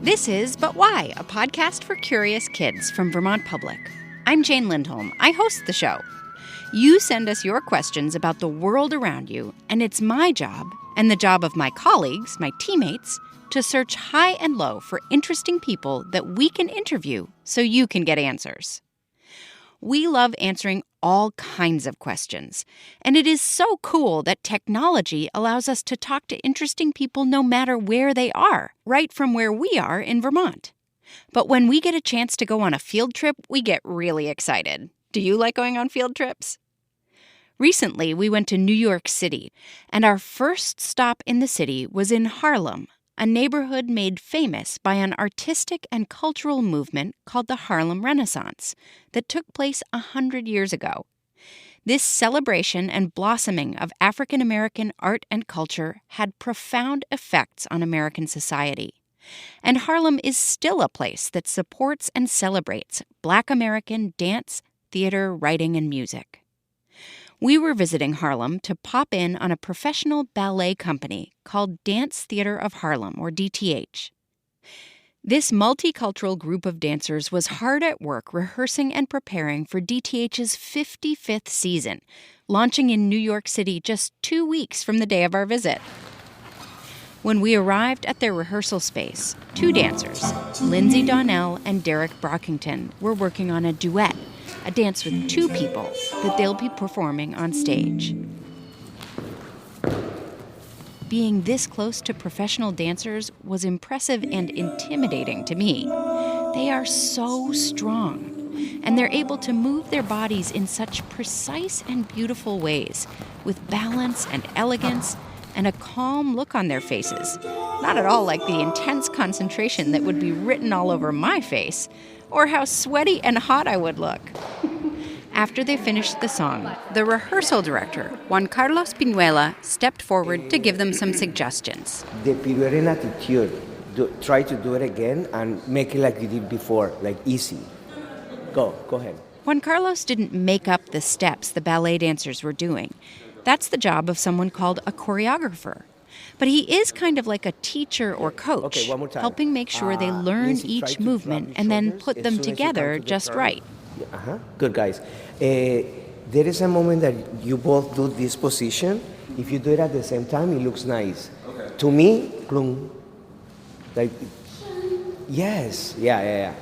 This is But Why, a podcast for curious kids from Vermont Public. I'm Jane Lindholm. I host the show. You send us your questions about the world around you, and it's my job, and the job of my colleagues, my teammates, to search high and low for interesting people that we can interview so you can get answers. We love answering all kinds of questions, and it is so cool that technology allows us to talk to interesting people no matter where they are, right from where we are in Vermont. But when we get a chance to go on a field trip, we get really excited. Do you like going on field trips? Recently, we went to New York City, and our first stop in the city was in Harlem, a neighborhood made famous by an artistic and cultural movement called the Harlem Renaissance that took place 100 years ago. This celebration and blossoming of African American art and culture had profound effects on American society. And Harlem is still a place that supports and celebrates Black American dance, theater, writing, and music. We were visiting Harlem to pop in on a professional ballet company called Dance Theatre of Harlem, or DTH. This multicultural group of dancers was hard at work rehearsing and preparing for DTH's 55th season, launching in New York City just 2 weeks from the day of our visit. When we arrived at their rehearsal space, two dancers, Lindsey Donnell and Brockington, were working on a duet, a dance with two people that they'll be performing on stage. Being this close to professional dancers was impressive and intimidating to me. They are so strong, and they're able to move their bodies in such precise and beautiful ways, with balance and elegance and a calm look on their faces. Not at all like the intense concentration that would be written all over my face, or how sweaty and hot I would look. After they finished the song, the rehearsal director, Juan Carlos Pinuela, stepped forward to give them some suggestions. The Pinuelan attitude, try to do it again and make it like you did before, like easy. Go ahead. Juan Carlos didn't make up the steps the ballet dancers were doing. That's the job of someone called a choreographer. But he is kind of like a teacher or coach, Okay, one more time. helping make sure they learn Lindsey, each try to movement drop and your then shoulders put as them soon as you together come to the just front. right. Good, guys. There is a moment that you both do this position. If you do it at the same time, it looks nice. Okay. To me, plum. Like, yes. Yeah.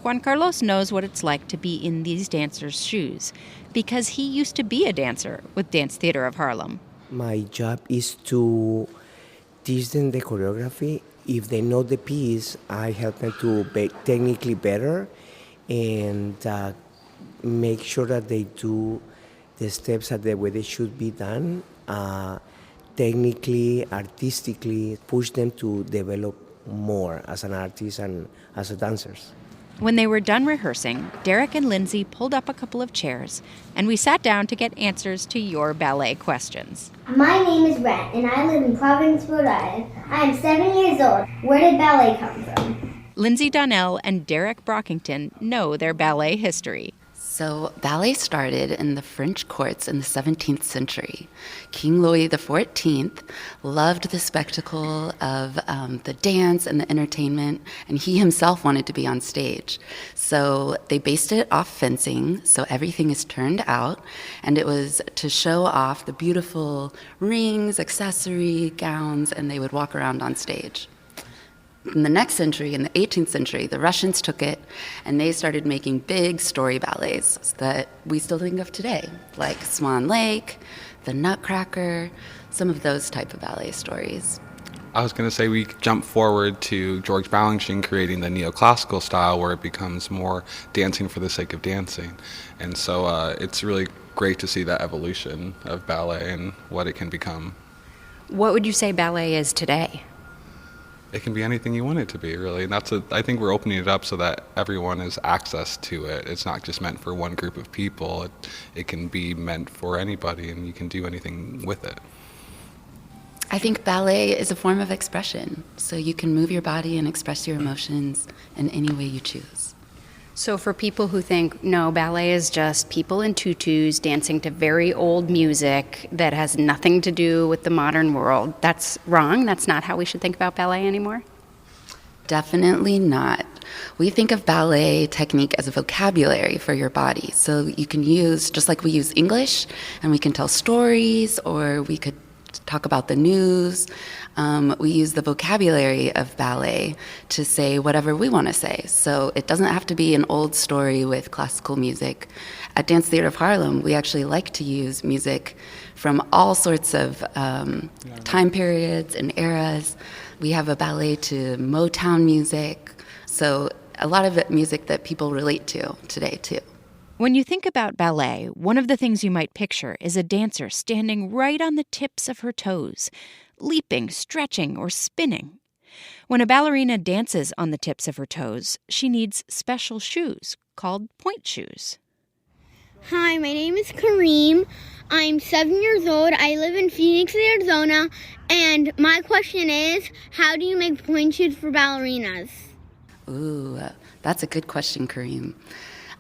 Juan Carlos knows what it's like to be in these dancers' shoes because he used to be a dancer with Dance Theatre of Harlem. My job is to teach them the choreography. If they know the piece, I help them to be technically better and make sure that they do the steps the way they should be done. Technically, artistically, push them to develop more as an artist and as a dancers. When they were done rehearsing, Derek and Lindsey pulled up a couple of chairs, and we sat down to get answers to your ballet questions. My name is Ren, and I live in Providence, Rhode Island. I am 7 years old. Where did ballet come from? Lindsey Donnell and Derek Brockington know their ballet history. So ballet started in the French courts in the 17th century. King Louis XIV loved the spectacle of the dance and the entertainment, and he himself wanted to be on stage. So they based it off fencing, so everything is turned out, and it was to show off the beautiful rings, accessory, gowns, and they would walk around on stage. In the next century, in the 18th century, the Russians took it and they started making big story ballets that we still think of today, like Swan Lake, The Nutcracker, some of those type of ballet stories. I was going to say we jump forward to George Balanchine creating the neoclassical style where it becomes more dancing for the sake of dancing. And so it's really great to see that evolution of ballet and what it can become. What would you say ballet is today? It can be anything you want it to be, really. And I think we're opening it up so that everyone has access to it. It's not just meant for one group of people. It can be meant for anybody, and you can do anything with it. I think ballet is a form of expression, so you can move your body and express your emotions in any way you choose. So for people who think, no, ballet is just people in tutus dancing to very old music that has nothing to do with the modern world, that's wrong? That's not how we should think about ballet anymore? Definitely not. We think of ballet technique as a vocabulary for your body. So you can use, just like we use English, and we can tell stories, or we could talk about the news. We use the vocabulary of ballet to say whatever we want to say. So it doesn't have to be an old story with classical music. At Dance Theatre of Harlem, we actually like to use music from all sorts of time periods and eras. We have a ballet to Motown music. So a lot of it music that people relate to today, too. When you think about ballet, one of the things you might picture is a dancer standing right on the tips of her toes, leaping, stretching, or spinning. When a ballerina dances on the tips of her toes, she needs special shoes called pointe shoes. Hi, my name is Kareem. I'm 7 years old. I live in Phoenix, Arizona. And my question is, how do you make pointe shoes for ballerinas? Ooh, that's a good question, Kareem.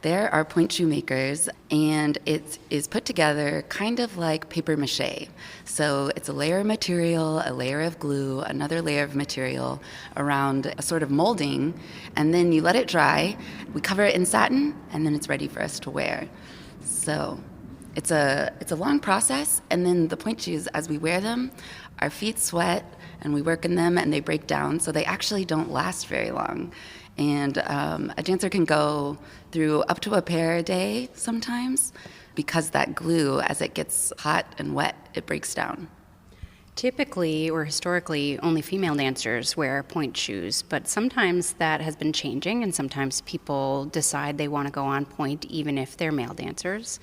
There are pointe shoe makers, and it is put together kind of like paper mache. So it's a layer of material, a layer of glue, another layer of material around a sort of molding, and then you let it dry. We cover it in satin, and then it's ready for us to wear. So it's a long process, and then the pointe shoes, as we wear them, our feet sweat, and we work in them, and they break down, so they actually don't last very long. And a dancer can go through up to a pair a day sometimes, because that glue, as it gets hot and wet, it breaks down. Typically, or historically, only female dancers wear pointe shoes, but sometimes that has been changing, and sometimes people decide they want to go on pointe even if they're male dancers.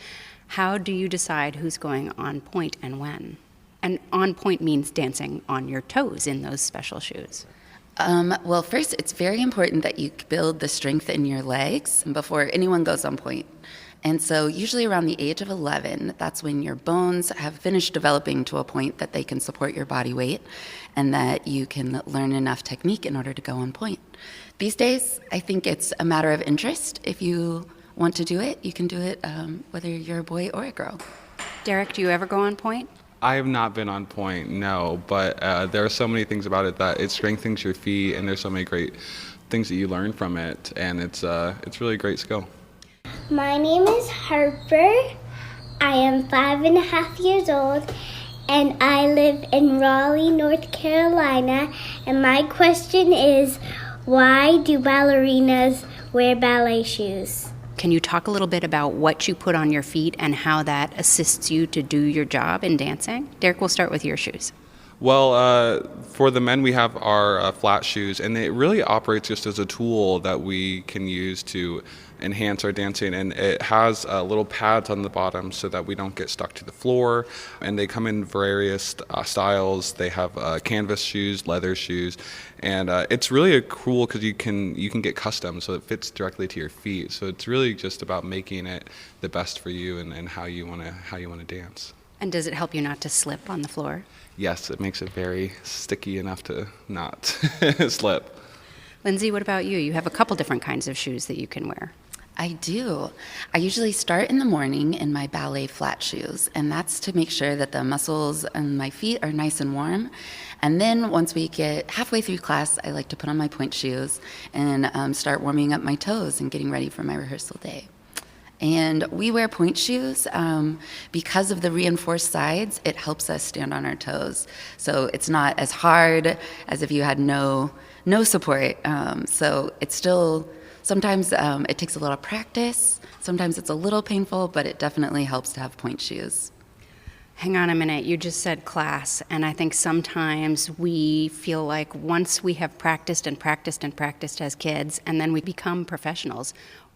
How do you decide who's going on pointe and when? And on pointe means dancing on your toes in those special shoes. Well, first, it's very important that you build the strength in your legs before anyone goes on pointe. And so usually around the age of 11, that's when your bones have finished developing to a point that they can support your body weight and that you can learn enough technique in order to go on pointe. These days, I think it's a matter of interest. If you want to do it, you can do it whether you're a boy or a girl. Derek, do you ever go on pointe? I have not been on pointe, no, but there are so many things about it that it strengthens your feet, and there's so many great things that you learn from it, and it's really a great skill. My name is Harper. I am 5.5 years old, and I live in Raleigh, North Carolina. And my question is, why do ballerinas wear ballet shoes? Can you talk a little bit about what you put on your feet and how that assists you to do your job in dancing? Derek, we'll start with your shoes. Well, for the men, we have our flat shoes, and it really operates just as a tool that we can use to enhance our dancing. And it has little pads on the bottom so that we don't get stuck to the floor. And they come in various styles. They have canvas shoes, leather shoes, and it's really cool because you can get custom, so it fits directly to your feet. So it's really just about making it the best for you and how you want to dance. And does it help you not to slip on the floor? Yes, it makes it very sticky enough to not slip. Lindsey, what about you? You have a couple different kinds of shoes that you can wear. I do. I usually start in the morning in my ballet flat shoes, and that's to make sure that the muscles in my feet are nice and warm. And then once we get halfway through class, I like to put on my pointe shoes and start warming up my toes and getting ready for my rehearsal day. And we wear pointe shoes because of the reinforced sides. It helps us stand on our toes. So it's not as hard as if you had no support. So it's still, sometimes it takes a little practice. Sometimes it's a little painful, but it definitely helps to have pointe shoes. Hang on a minute. You just said class, and I think sometimes we feel like once we have practiced and practiced and practiced as kids, and then we become professionals,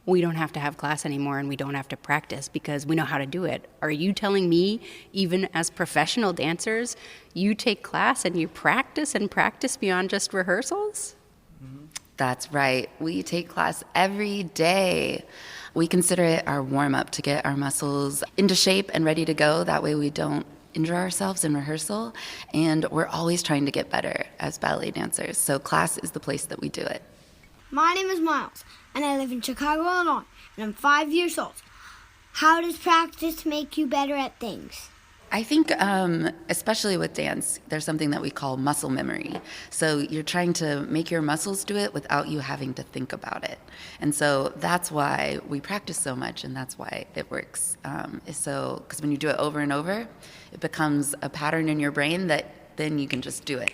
we don't have to have class anymore and we don't have to practice because we know how to do it. Are you telling me, even as professional dancers, you take class and you practice and practice beyond just rehearsals? That's right. We take class every day. We consider it our warm-up to get our muscles into shape and ready to go. That way we don't injure ourselves in rehearsal. And we're always trying to get better as ballet dancers. So class is the place that we do it. My name is Miles, and I live in Chicago, Illinois, and I'm 5 years old. How does practice make you better at things? I think, especially with dance, there's something that we call muscle memory. So you're trying to make your muscles do it without you having to think about it. And so that's why we practice so much, and that's why it works. Because when you do it over and over, it becomes a pattern in your brain that then you can just do it.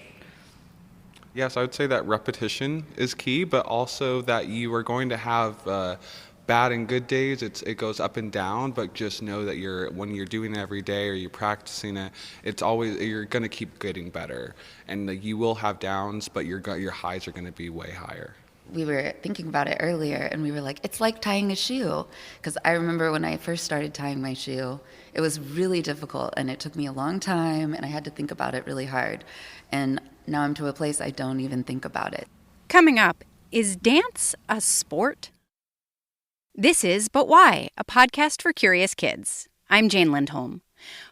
Yes, I would say that repetition is key, but also that you are going to have bad and good days. It goes up and down, but just know that when you're doing it every day or you're practicing it, you're going to keep getting better. And you will have downs, but your highs are going to be way higher. We were thinking about it earlier, and we were like, it's like tying a shoe. Because I remember when I first started tying my shoe, it was really difficult, and it took me a long time, and I had to think about it really hard. And now I'm to a place I don't even think about it. Coming up, is dance a sport? This is But Why, a podcast for curious kids. I'm Jane Lindholm.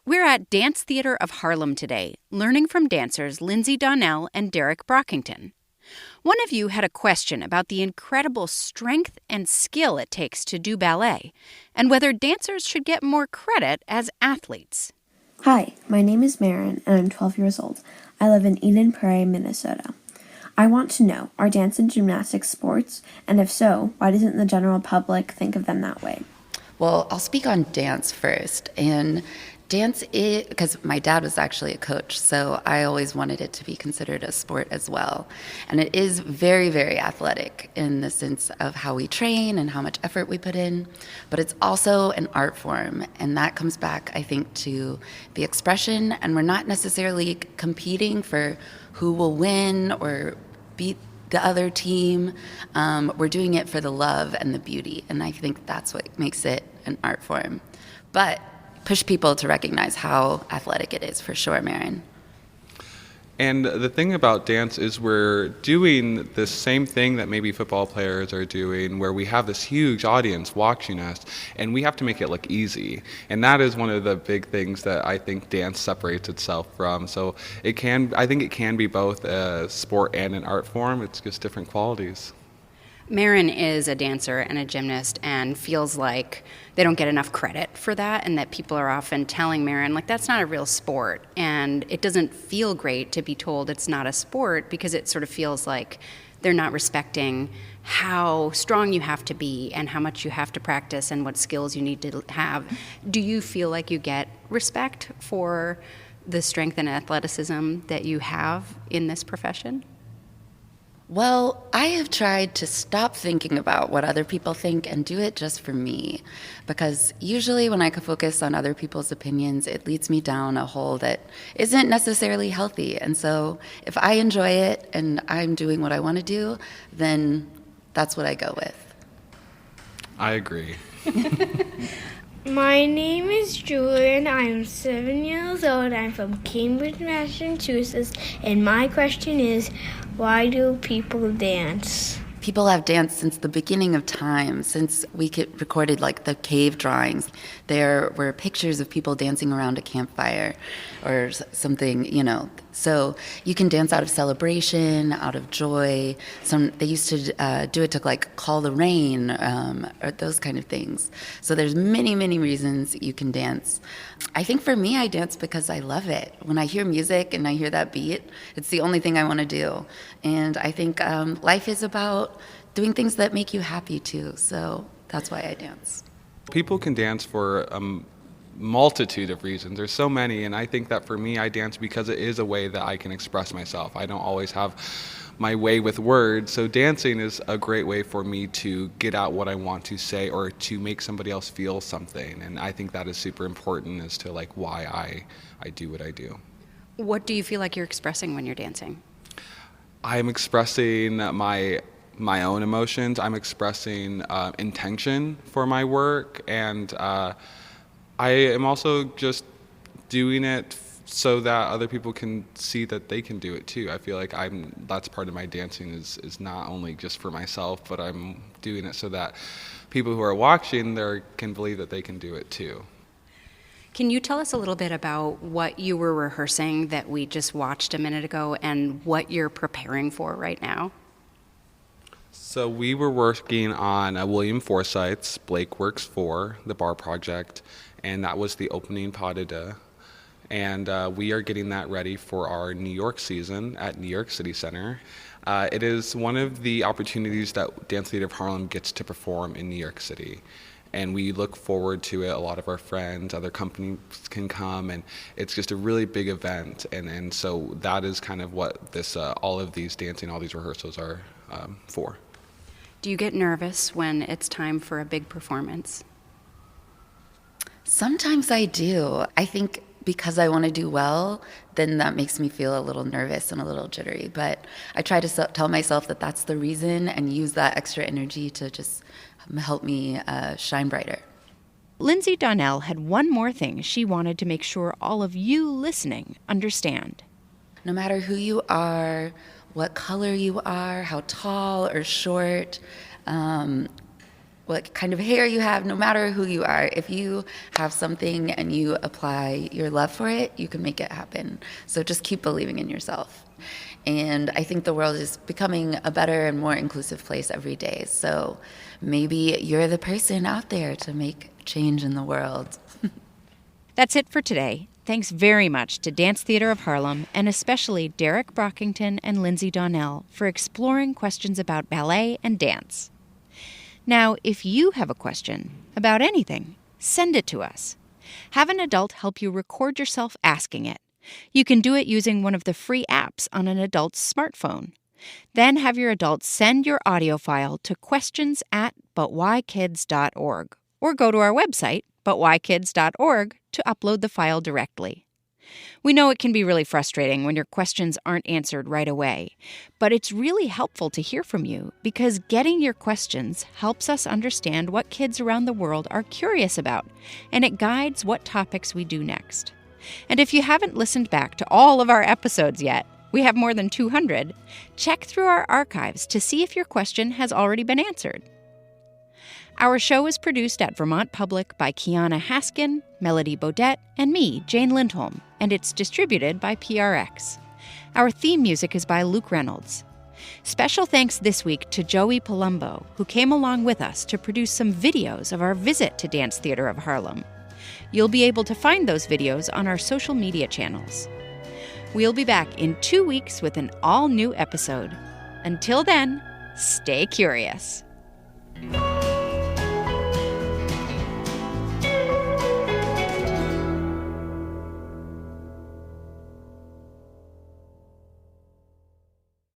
We're at Dance Theatre of Harlem today, learning from dancers Lindsey Donnell and Derek Brockington. One of you had a question about the incredible strength and skill it takes to do ballet, and whether dancers should get more credit as athletes. Hi, my name is Marin, and I'm 12 years old. I live in Eden Prairie, Minnesota. I want to know, are dance and gymnastics sports? And if so, why doesn't the general public think of them that way? Well, I'll speak on dance first. And dance is, because my dad was actually a coach, so I always wanted it to be considered a sport as well. And it is very, very athletic in the sense of how we train and how much effort we put in. But it's also an art form, and that comes back, I think, to the expression. And we're not necessarily competing for who will win or beat the other team. We're doing it for the love and the beauty, and I think that's what makes it an art form. But push people to recognize how athletic it is, for sure, Marin. And the thing about dance is we're doing the same thing that maybe football players are doing, where we have this huge audience watching us, and we have to make it look easy. And that is one of the big things that I think dance separates itself from. So I think it can be both a sport and an art form. It's just different qualities. Marin is a dancer and a gymnast and feels like they don't get enough credit for that, and that people are often telling Marin, like, that's not a real sport. And it doesn't feel great to be told it's not a sport, because it sort of feels like they're not respecting how strong you have to be and how much you have to practice and what skills you need to have. Do you feel like you get respect for the strength and athleticism that you have in this profession? Well, I have tried to stop thinking about what other people think and do it just for me, because usually when I can focus on other people's opinions, it leads me down a hole that isn't necessarily healthy. And so if I enjoy it and I'm doing what I want to do, then that's what I go with. I agree. My name is Julian. I'm 7 years old. I'm from Cambridge, Massachusetts. And my question is, why do people dance? People have danced since the beginning of time, since we recorded like the cave drawings. There were pictures of people dancing around a campfire or something, So you can dance out of celebration, out of joy. They used to do it to like call the rain or those kind of things. So there's many, many reasons you can dance. I think for me, I dance because I love it. When I hear music and I hear that beat, it's the only thing I want to do. And I think life is about doing things that make you happy too. So that's why I dance. People can dance for multitude of reasons. There's so many, and I think that for me, I dance because it is a way that I can express myself. I don't always have my way with words, so dancing is a great way for me to get out what I want to say or to make somebody else feel something, and I think that is super important as to like why I do what I do. What do you feel like you're expressing when you're dancing? I'm expressing my own emotions. I'm expressing intention for my work, and I am also just doing it so that other people can see that they can do it too. I feel like that's part of my dancing is not only just for myself, but I'm doing it so that people who are watching there can believe that they can do it too. Can you tell us a little bit about what you were rehearsing that we just watched a minute ago and what you're preparing for right now? So we were working on William Forsythe's Blake Works 4, the bar project, and that was the opening pas de deux. And we are getting that ready for our New York season at New York City Center. It is one of the opportunities that Dance Theatre of Harlem gets to perform in New York City. And we look forward to it. A lot of our friends, other companies can come, and it's just a really big event. And so that is kind of what this, all of these dancing, all these rehearsals are for. Do you get nervous when it's time for a big performance? Sometimes I do. I think because I want to do well, then that makes me feel a little nervous and a little jittery. But I try to tell myself that that's the reason and use that extra energy to just help me shine brighter. Lindsey Donnell had one more thing she wanted to make sure all of you listening understand. No matter who you are, what color you are, how tall or short, what kind of hair you have, no matter who you are, if you have something and you apply your love for it, you can make it happen. So just keep believing in yourself. And I think the world is becoming a better and more inclusive place every day. So maybe you're the person out there to make change in the world. That's it for today. Thanks very much to Dance Theatre of Harlem, and especially Derek Brockington and Lindsey Donnell for exploring questions about ballet and dance. Now, if you have a question about anything, send it to us. Have an adult help you record yourself asking it. You can do it using one of the free apps on an adult's smartphone. Then have your adult send your audio file to questions@butwhykids.org, or go to our website, butwhykids.org, to upload the file directly. We know it can be really frustrating when your questions aren't answered right away, but it's really helpful to hear from you because getting your questions helps us understand what kids around the world are curious about, and it guides what topics we do next. And if you haven't listened back to all of our episodes yet, we have more than 200, check through our archives to see if your question has already been answered. Our show is produced at Vermont Public by Kiana Haskin, Melody Bodette, and me, Jane Lindholm, and it's distributed by PRX. Our theme music is by Luke Reynolds. Special thanks this week to Joey Palumbo, who came along with us to produce some videos of our visit to Dance Theatre of Harlem. You'll be able to find those videos on our social media channels. We'll be back in 2 weeks with an all-new episode. Until then, stay curious.